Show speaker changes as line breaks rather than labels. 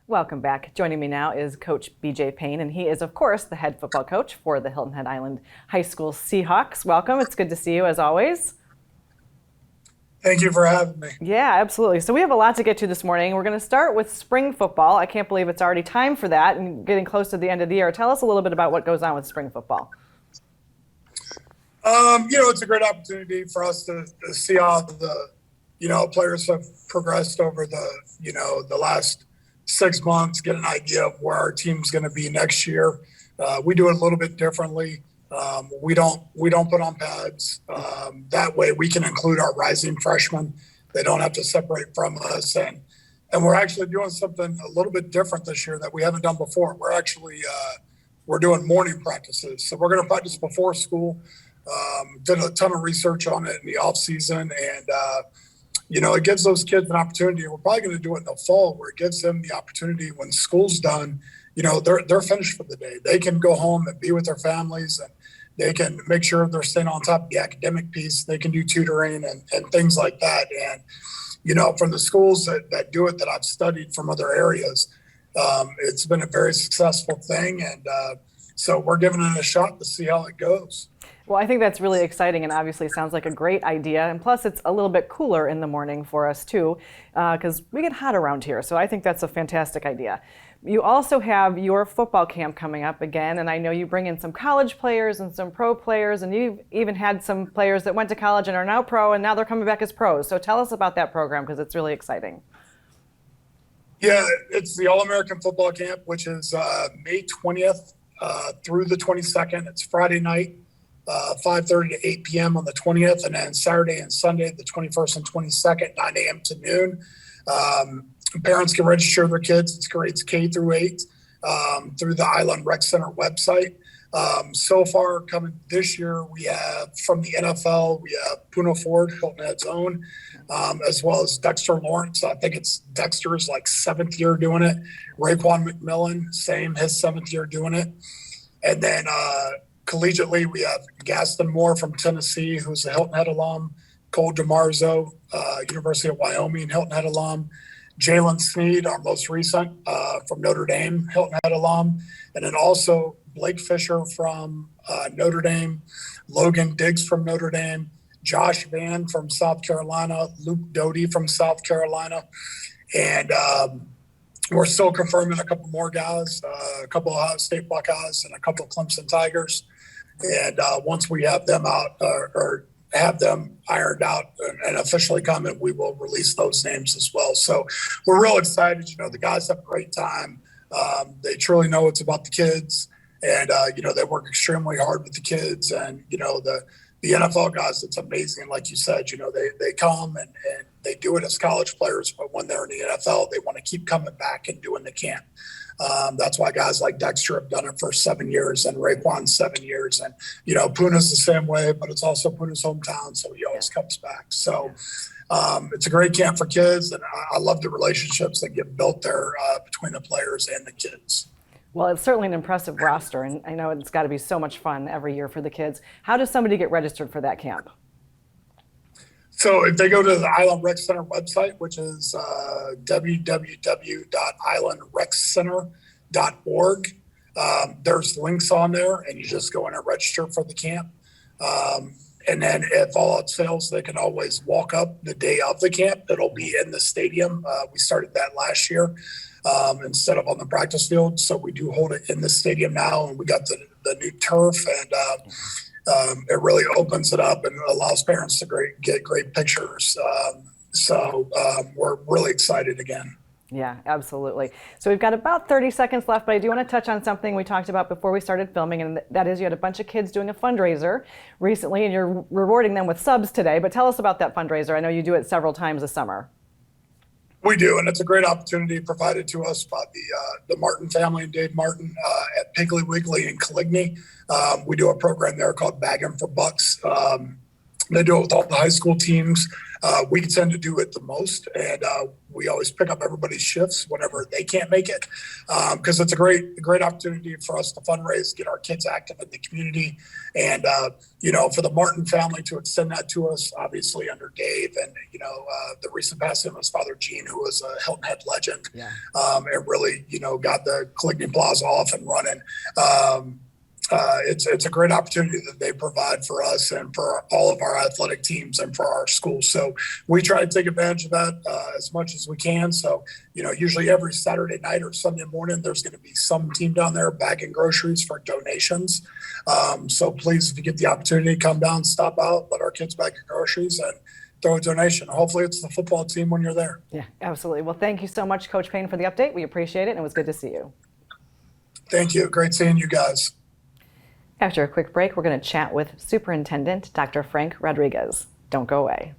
Welcome back. Joining me now is Coach BJ Payne, and he is, of course, the head football coach for the Hilton Head Island High School Seahawks. Welcome. It's good to see you, as always.
Thank you for having me.
Yeah, absolutely. So we have a lot to get to this morning. We're going to start with spring football. I can't believe it's already time for that and getting close to the end of the year. Tell us a little bit about what goes on with spring football.
It's a great opportunity for us to see how the, players have progressed over the last 6 months, get an idea of where our team's going to be next year. We do it a little bit differently. We don't put on pads. That way we can include our rising freshmen. They don't have to separate from us. And we're actually doing something a little bit different this year that we haven't done before. We're actually, we're doing morning practices. So we're going to practice before school. Did a ton of research on it in the off season, and it gives those kids an opportunity. We're probably going to do it in the fall, where it gives them the opportunity when school's done. They're finished for the day. They can go home and be with their families, and they can make sure they're staying on top of the academic piece. They can do tutoring and things like that. And from the schools that do it, that I've studied from other areas, it's been a very successful thing, and so we're giving it a shot to see how it goes.
Well, I think that's really exciting, and obviously sounds like a great idea. And plus, it's a little bit cooler in the morning for us too, because we get hot around here. So I think that's a fantastic idea. You also have your football camp coming up again, and I know you bring in some college players and some pro players, and you've even had some players that went to college and are now pro, and now they're coming back as pros. So tell us about that program, because it's really exciting.
Yeah, it's the All-American Football Camp, which is May 20th through the 22nd. It's Friday night. 5:30 to 8 p.m. on the 20th, and then Saturday and Sunday, the 21st and 22nd, 9 a.m. to noon. Parents can register their kids. It's grades K through 8 through the Island Rec Center website. So far, coming this year, we have from the NFL, we have Puna Ford, Hilton Head's own, as well as Dexter Lawrence. I think it's Dexter's like 7th year doing it. Raekwon McMillan, same, his 7th year doing it. And then collegiately, we have Gaston Moore from Tennessee, who's a Hilton Head alum. Cole DeMarzo, University of Wyoming, Hilton Head alum. Jalen Sneed, our most recent, from Notre Dame, Hilton Head alum. And then also Blake Fisher from Notre Dame, Logan Diggs from Notre Dame, Josh Van from South Carolina, Luke Doty from South Carolina. And we're still confirming a couple more guys, a couple of Ohio State Buckeyes and a couple of Clemson Tigers. And once we have them out or have them ironed out and officially coming, we will release those names as well. So we're real excited. The guys have a great time. They truly know it's about the kids, and they work extremely hard with the kids. And the NFL guys, it's amazing. Like you said, they come and they do it as college players, but when they're in the NFL, they want to keep coming back and doing the camp. That's why guys like Dexter have done it for 7 years, and Raekwon 7 years. And, Puna's the same way, but it's also Puna's hometown, so he always comes back. So it's a great camp for kids, and I love the relationships that get built there between the players and the kids.
Well, it's certainly an impressive roster, and I know it's got to be so much fun every year for the kids. How does somebody get registered for that camp?
So if they go to the Island Rec Center website, which is www.islandreccenter.org, there's links on there, and you just go in and register for the camp. And then if all else fails, they can always walk up the day of the camp. It'll be in the stadium. We started that last year instead of on the practice field. So we do hold it in the stadium now, and we got the new turf, and it really opens it up and allows parents to get great pictures. So we're really excited again.
Yeah, absolutely. So we've got about 30 seconds left, but I do want to touch on something we talked about before we started filming, and that is you had a bunch of kids doing a fundraiser recently, and you're rewarding them with subs today. But tell us about that fundraiser. I know you do it several times this summer.
We do, and it's a great opportunity provided to us by the Martin family and Dave Martin at Piggly Wiggly in Coligny. We do a program there called Bagging for Bucks. They do it with all the high school teams. We tend to do it the most, and we always pick up everybody's shifts whenever they can't make it, because it's a great opportunity for us to fundraise, get our kids active in the community, and for the Martin family to extend that to us, obviously under Dave, and the recent passing of his father Gene, who was a Hilton Head legend, and really got the Caligny Plaza off and running. It's a great opportunity that they provide for us and for all of our athletic teams and for our schools. So we try to take advantage of that as much as we can. So, usually every Saturday night or Sunday morning, there's going to be some team down there bagging groceries for donations. So please, if you get the opportunity, come down, stop out, let our kids bag your groceries and throw a donation. Hopefully it's the football team when you're there.
Yeah, absolutely. Well, thank you so much, Coach Payne, for the update. We appreciate it, and it was good to see you.
Thank you. Great seeing you guys.
After a quick break, we're going to chat with Superintendent Dr. Frank Rodriguez. Don't go away.